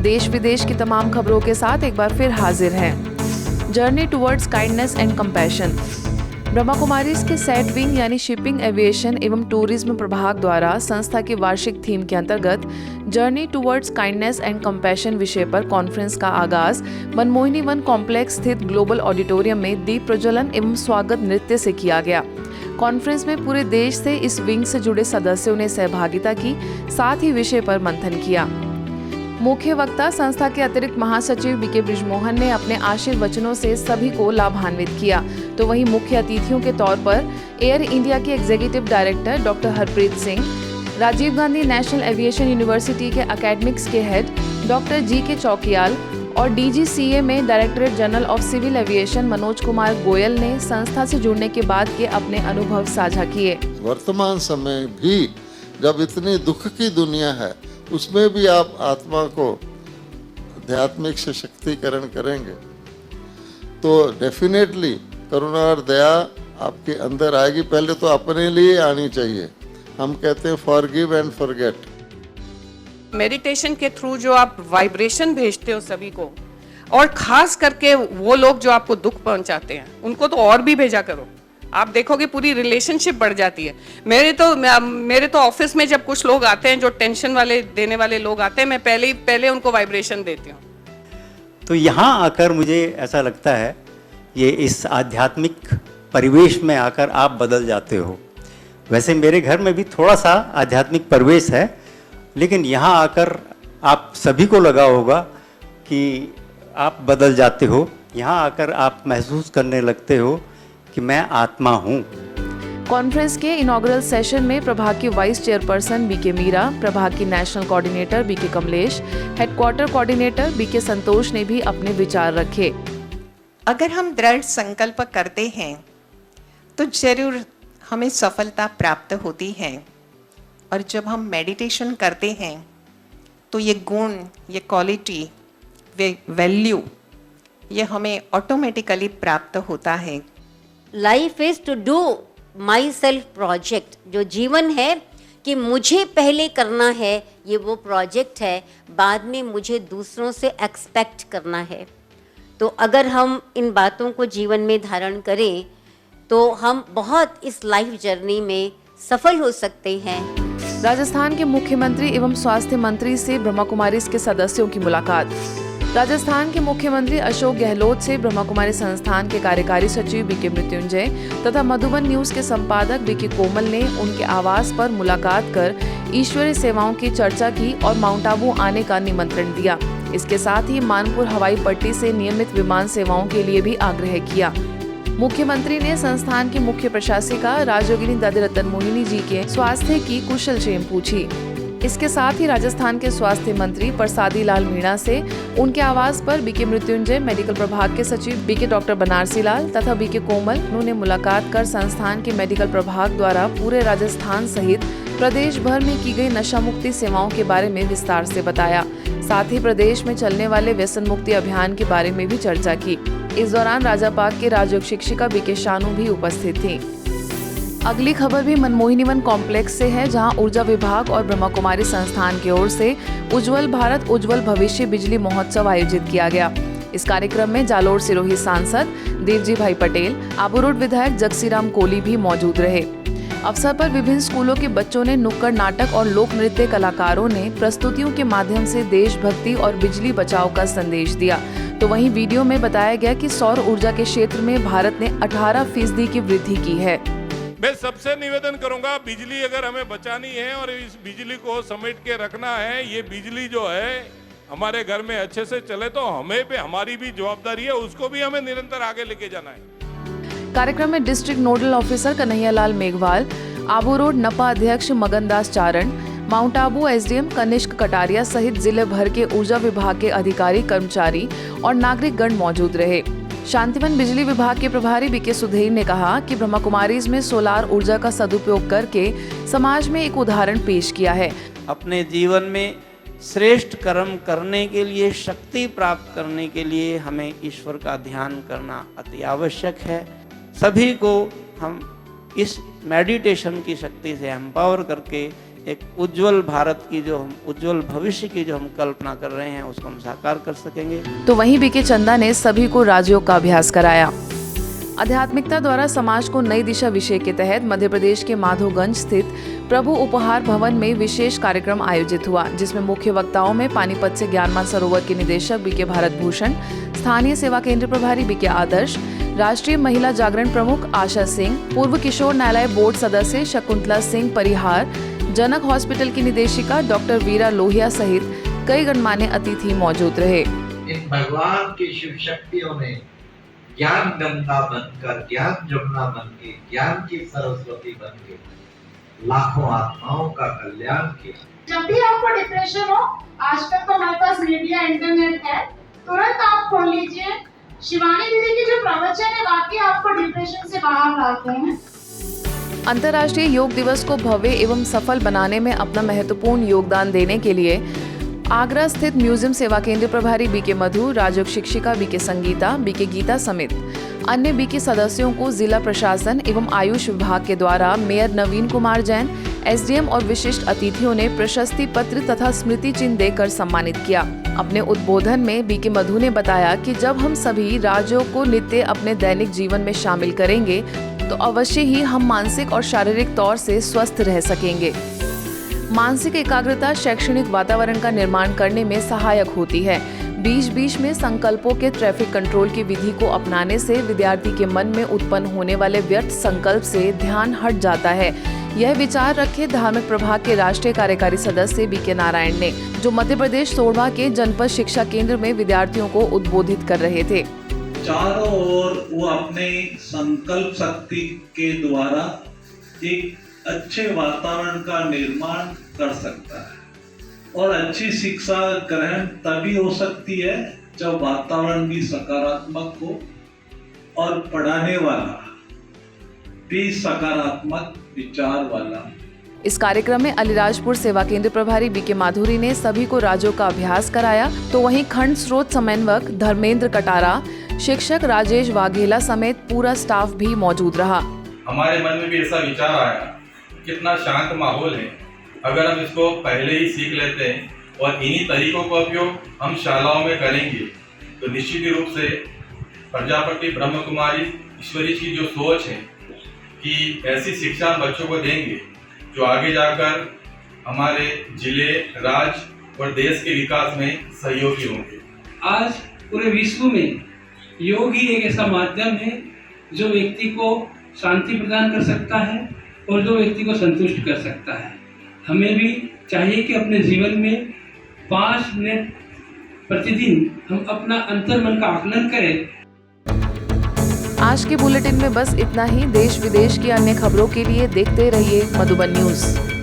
देश विदेश की तमाम खबरों के साथ एक बार फिर हाजिर हैं। Journey towards kindness and compassion. Brahma Kumaris के सेट विंग यानी शिपिंग, एविएशन एवं टूरिज्म प्रभाग द्वारा संस्था की वार्षिक थीम के अंतर्गत journey towards kindness and compassion विषय पर कॉन्फ्रेंस का आगाज मनमोहिनी वन कॉम्प्लेक्स स्थित ग्लोबल ऑडिटोरियम में दीप प्रज्वलन एवं स्वागत नृत्य से किया गया। कॉन्फ्रेंस में पूरे देश से इस विंग से जुड़े सदस्यों ने सहभागिता की, साथ ही विषय पर मंथन किया। मुख्य वक्ता संस्था के अतिरिक्त महासचिव बीके बृजमोहन ने अपने आशीर्वचनों से सभी को लाभान्वित किया। तो वहीं मुख्य अतिथियों के तौर पर एयर इंडिया के executive director doctor Harpreet Singh, Rajiv Gandhi national aviation university के एकेडमिक्स के हेड डॉक्टर जी.के. चौकियाल और DGCA में directorate general of civil aviation Manoj Kumar Goyal ने संस्था से जुड़ने के बाद के अपने अनुभव साझा किए। वर्तमान समय भी जब इतनी दुख की दुनिया है, उसमें भी आप आत्मा को आध्यात्मिक सशक्तिकरण करेंगे तो डेफिनेटली करुणा और दया आपके अंदर आएगी। पहले तो अपने लिए आनी चाहिए। हम कहते हैं फॉरगिव एंड फॉरगेट। मेडिटेशन के थ्रू जो आप वाइब्रेशन भेजते हो सभी को, और खास करके वो लोग जो आपको दुख पहुंचाते हैं उनको तो और भी भेजा करो। आप देखोगे पूरी रिलेशनशिप बढ़ जाती है। मेरे तो ऑफिस में जब कुछ लोग आते हैं जो टेंशन वाले देने वाले लोग आते हैं, मैं पहले उनको वाइब्रेशन देती हूँ। तो यहाँ आकर मुझे ऐसा लगता है ये इस आध्यात्मिक परिवेश में आकर आप बदल जाते हो। वैसे मेरे घर में भी थोड़ा सा आध्यात्मिक परिवेश है, लेकिन यहाँ आकर आप सभी को लगा होगा कि आप बदल जाते हो। यहाँ आकर आप महसूस करने लगते हो कि मैं आत्मा हूँ। कॉन्फ्रेंस के इनॉग्रल सेशन में प्रभाग की वाइस चेयरपर्सन बीके मीरा, प्रभाग की national coordinator BK Kamlesh, headquarter coordinator BK Santosh ने भी अपने विचार रखे। अगर हम दृढ़ संकल्प करते हैं तो जरूर हमें सफलता प्राप्त होती है। और जब हम मेडिटेशन करते हैं तो ये गुण, ये क्वालिटी, वे वैल्यू, ये हमें ऑटोमेटिकली प्राप्त होता है। Life is to do my self project. जो जीवन है कि मुझे पहले करना है, ये वो प्रोजेक्ट है, बाद में मुझे दूसरों से एक्सपेक्ट करना है। तो अगर हम इन बातों को जीवन में धारण करें तो हम बहुत इस लाइफ जर्नी में सफल हो सकते हैं। राजस्थान के मुख्यमंत्री एवं स्वास्थ्य मंत्री से ब्रह्मा कुमारीज के सदस्यों की मुलाकात। राजस्थान के मुख्यमंत्री अशोक गहलोत से ब्रह्मा कुमारी संस्थान के कार्यकारी सचिव बीके मृत्युंजय तथा मधुबन न्यूज के संपादक बीके कोमल ने उनके आवास पर मुलाकात कर ईश्वरीय सेवाओं की चर्चा की और माउंट आबू आने का निमंत्रण दिया। इसके साथ ही मानपुर हवाई पट्टी से नियमित विमान सेवाओं के लिए भी आग्रह किया। मुख्यमंत्री ने संस्थान की मुख्य प्रशासिका राजयोगिनी दधिरतन मोहिनी जी के स्वास्थ्य की कुशलक्षेम पूछी। इसके साथ ही राजस्थान के स्वास्थ्य मंत्री प्रसादी लाल मीणा से उनके आवास पर बीके मृत्युंजय, मेडिकल प्रभाग के सचिव बीके डॉक्टर बनारसी लाल तथा बीके कोमल ने मुलाकात कर संस्थान के मेडिकल प्रभाग द्वारा पूरे राजस्थान सहित प्रदेश भर में की गई नशा मुक्ति सेवाओं के बारे में विस्तार से बताया। साथ ही प्रदेश में चलने वाले व्यसन मुक्ति अभियान के बारे में भी चर्चा की। इस दौरान राजापाक के राजयोग शिक्षिका बीके शानू भी उपस्थित थी। अगली खबर भी मनमोहिनी वन कॉम्प्लेक्स से है, जहां ऊर्जा विभाग और ब्रह्मा कुमारी संस्थान की ओर से उज्जवल भारत उज्जवल भविष्य बिजली महोत्सव आयोजित किया गया। इस कार्यक्रम में जालोर सिरोही सांसद देवजी भाई पटेल, आबू रोड विधायक जगसीराम कोली भी मौजूद रहे। अवसर पर विभिन्न स्कूलों के बच्चों ने नुक्कड़ नाटक और लोक नृत्य कलाकारों ने प्रस्तुतियों के माध्यम से देशभक्ति और बिजली बचाव का संदेश दिया। तो वहीं वीडियो में बताया गया कि सौर ऊर्जा के क्षेत्र में भारत ने 18% की वृद्धि की है। मैं सबसे निवेदन करूंगा, बिजली अगर हमें बचानी है और इस बिजली को समेट के रखना है, ये बिजली जो है हमारे घर में अच्छे से चले तो हमें पे हमारी भी जवाबदारी है, उसको भी हमें निरंतर आगे लेके जाना है। कार्यक्रम में district nodal officer Kanhaiyalal Meghwal, Abu road नपा अध्यक्ष मगनदास चारण, माउंट आबू SDM कनिष्क कटारिया सहित जिले भर के ऊर्जा विभाग के अधिकारी, कर्मचारी और नागरिक गण मौजूद रहे। शांतिवन बिजली विभाग के प्रभारी बीके सुधीर ने कहा कि ब्रह्मा कुमारीज में सोलार ऊर्जा का सदुपयोग करके समाज में एक उदाहरण पेश किया है। अपने जीवन में श्रेष्ठ कर्म करने के लिए, शक्ति प्राप्त करने के लिए हमें ईश्वर का ध्यान करना अति आवश्यक है। सभी को हम इस मेडिटेशन की शक्ति से एम्पावर करके एक उज्जवल भारत की जो हम उज्जवल भविष्य की जो हम कल्पना कर रहे हैं उसको हम साकार कर सकेंगे। तो वहीं बीके चंदा ने सभी को राजयोग का अभ्यास कराया। आध्यात्मिकता द्वारा समाज को नई दिशा विषय के तहत मध्य प्रदेश के माधोगंज स्थित प्रभु उपहार भवन में विशेष कार्यक्रम आयोजित हुआ, जिसमें मुख्य वक्ताओं में पानीपत से ज्ञान सरोवर के निदेशक बीके भारत भूषण, स्थानीय सेवा केंद्र प्रभारी बीके आदर्श, राष्ट्रीय महिला जागरण प्रमुख आशा सिंह, पूर्व किशोर न्यायालय बोर्ड सदस्य शकुंतला सिंह परिहार, जनक हॉस्पिटल की निदेशिका डॉक्टर वीरा लोहिया सहित कई गणमान्य अतिथि मौजूद रहे। इन भगवान की शिव शक्तियों ने ज्ञान गंगा बनकर, ज्ञान जमुना बनके, ज्ञान की सरस्वती बनके लाखों आत्माओं का कल्याण किया। जब भी आपको डिप्रेशन हो, आजकल तो हमारे पास मीडिया इंटरनेट है, तुरंत आप खोल लीजिए, शिवानी दीदी के जो प्रवचन है वाकई आपको डिप्रेशन से बाहर लाते हैं। अंतर्राष्ट्रीय योग दिवस को भव्य एवं सफल बनाने में अपना महत्वपूर्ण योगदान देने के लिए आगरा स्थित म्यूजियम सेवा केंद्र प्रभारी बीके मधु, राजयोग शिक्षिका बीके संगीता, बीके गीता समेत अन्य बीके सदस्यों को जिला प्रशासन एवं आयुष विभाग के द्वारा मेयर नवीन कुमार जैन, एसडीएम और विशिष्ट अतिथियों ने प्रशस्ति पत्र तथा स्मृति चिन्ह देकर सम्मानित किया। अपने उद्बोधन में बीके मधु ने बताया कि जब हम सभी राजयोग को नित्य अपने दैनिक जीवन में शामिल करेंगे तो अवश्य ही हम मानसिक और शारीरिक तौर से स्वस्थ रह सकेंगे। मानसिक एकाग्रता शैक्षणिक वातावरण का निर्माण करने में सहायक होती है। बीच-बीच में संकल्पों के ट्रैफिक कंट्रोल की विधि को अपनाने से विद्यार्थी के मन में उत्पन्न होने वाले व्यर्थ संकल्प से ध्यान हट जाता है। यह विचार रखे धार्मिक प्रभाग के राष्ट्रीय कार्यकारी सदस्य बीके नारायण ने, जो मध्य प्रदेश सोडवा के जनपद शिक्षा केंद्र में विद्यार्थियों को उद्बोधित कर रहे थे। चारों ओर वो अपने संकल्प शक्ति के द्वारा एक अच्छे वातावरण का निर्माण कर सकता है, और अच्छी शिक्षा ग्रहण तभी हो सकती है जब वातावरण भी सकारात्मक हो और पढ़ाने वाला भी सकारात्मक विचार वाला। इस कार्यक्रम में अलीराजपुर सेवा केंद्र प्रभारी बीके माधुरी ने सभी को राजयोग का अभ्यास कराया, तो वहीं खंड स्रोत समन्वयक धर्मेंद्र कटारा, शिक्षक राजेश वाघेला समेत पूरा स्टाफ भी मौजूद रहा। हमारे मन में भी ऐसा विचार आया, कितना शांत माहौल है, अगर हम इसको पहले ही सीख लेते हैं और इन्हीं तरीकों का उपयोग हम शालाओं में करेंगे तो निश्चित रूप से प्रजापति ब्रह्म कुमारी ईश्वरी की जो सोच है कि ऐसी शिक्षा हम बच्चों को देंगे जो आगे जाकर हमारे जिले, राज्य और देश के विकास में सहयोगी होंगे। आज पूरे विश्व में योग ही एक ऐसा माध्यम है जो व्यक्ति को शांति प्रदान कर सकता है और जो व्यक्ति को संतुष्ट कर सकता है। हमें भी चाहिए कि अपने जीवन में 5 मिनट प्रतिदिन हम अपना अंतर्मन का आकलन करें। आज के बुलेटिन में बस इतना ही। देश विदेश की अन्य खबरों के लिए देखते रहिए मधुबन न्यूज।